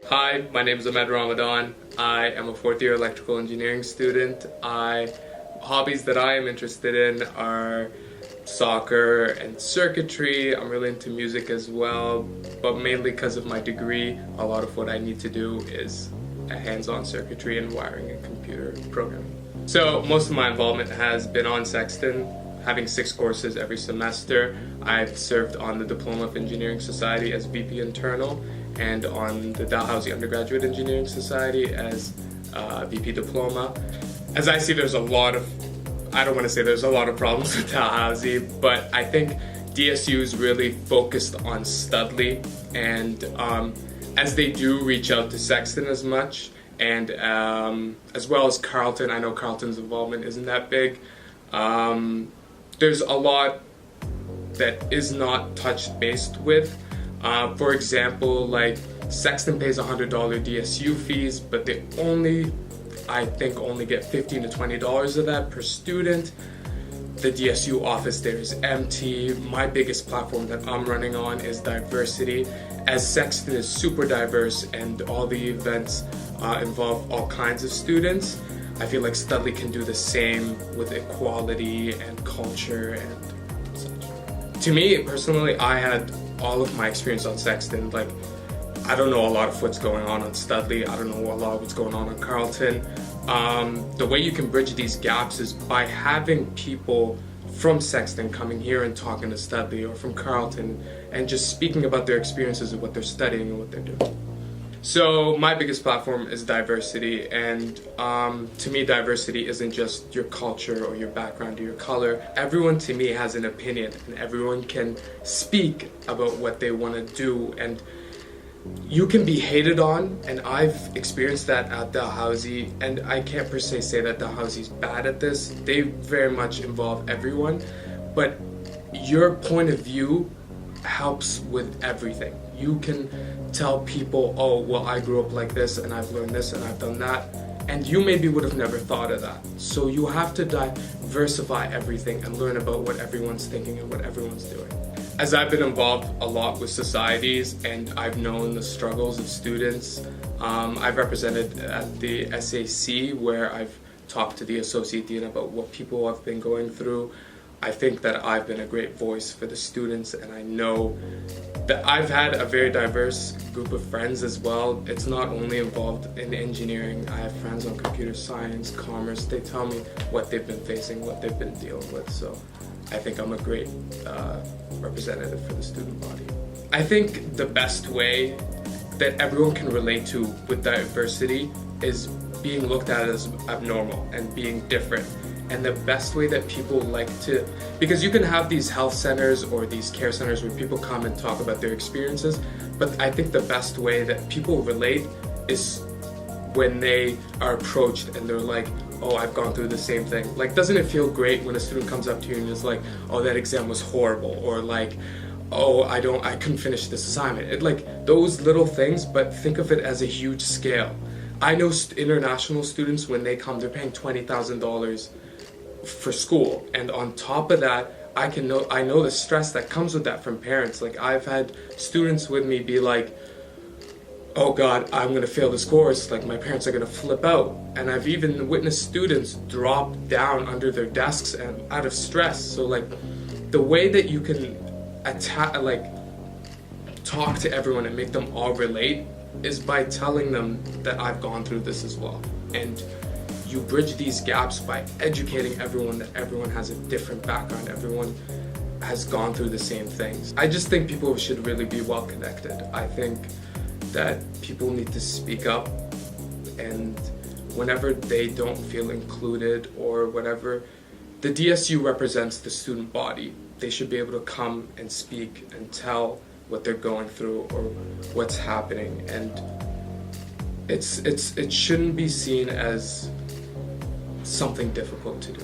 Hi, my name is Ahmed Ramadan. I am a fourth-year electrical engineering student. Hobbies that I am interested in are soccer and circuitry. I'm really into music as well, but mainly because of my degree, a lot of what I need to do is a hands-on circuitry and wiring and computer programming. So most of my involvement has been on Sexton, having 6 courses every semester. I've served on the Diploma of Engineering Society as VP Internal and on the Dalhousie Undergraduate Engineering Society as VP Diploma. As I see, there's a lot of, I don't want to say there's a lot of problems with Dalhousie, but I think DSU is really focused on Stoodley, and as they do reach out to Sexton as much, and as well as Carleton. I know Carleton's involvement isn't that big. There's a lot that is not touched based with. For example, like Sexton pays $100 DSU fees, but they I think only get $15 to $20 of that per student. The DSU office there is empty. My biggest platform that I'm running on is diversity. As Sexton is super diverse and all the events involve all kinds of students, I feel like Stoodley can do the same with equality and culture and such. To me, personally, I had all of my experience on Sexton. Like, I don't know a lot of what's going on Stoodley. I don't know a lot of what's going on Carleton. The way you can bridge these gaps is by having people from Sexton coming here and talking to Stoodley, or from Carleton, and just speaking about their experiences of what they're studying and what they're doing. So my biggest platform is diversity, and to me diversity isn't just your culture or your background or your color. Everyone to me has an opinion, and everyone can speak about what they want to do, and you can be hated on, and I've experienced that at Dalhousie, and I can't per se say that Dalhousie's bad at this. They very much involve everyone, but your point of view helps with everything. You can tell people, oh, well, I grew up like this, and I've learned this, and I've done that, and you maybe would have never thought of that. So you have to diversify everything and learn about what everyone's thinking and what everyone's doing. As I've been involved a lot with societies and I've known the struggles of students, I've represented at the SAC, where I've talked to the Associate Dean about what people have been going through. I think that I've been a great voice for the students, and I know that I've had a very diverse group of friends as well. It's not only involved in engineering. I have friends on computer science, commerce. They tell me what they've been facing, what they've been dealing with. So I think I'm a great representative for the student body. I think the best way that everyone can relate to with diversity is being looked at as abnormal and being different. And the best way that people like to, because you can have these health centers or these care centers where people come and talk about their experiences, but I think the best way that people relate is when they are approached and they're like, oh, I've gone through the same thing. Like, doesn't it feel great when a student comes up to you and is like, oh, that exam was horrible, or like, oh, I couldn't finish this assignment. Like those little things, but think of it as a huge scale. I know international students, when they come, they're paying $20,000 for school, and on top of that, I know the stress that comes with that from parents. Like, I've had students with me be like, oh God, I'm gonna fail this course, like my parents are gonna flip out. And I've even witnessed students drop down under their desks and out of stress. So like, the way that you can talk to everyone and make them all relate is by telling them that I've gone through this as well. And you bridge these gaps by educating everyone that everyone has a different background, everyone has gone through the same things. I just think people should really be well connected. I think that people need to speak up, and whenever they don't feel included or whatever, the DSU represents the student body. They should be able to come and speak and tell what they're going through or what's happening, and it shouldn't be seen as something difficult to do.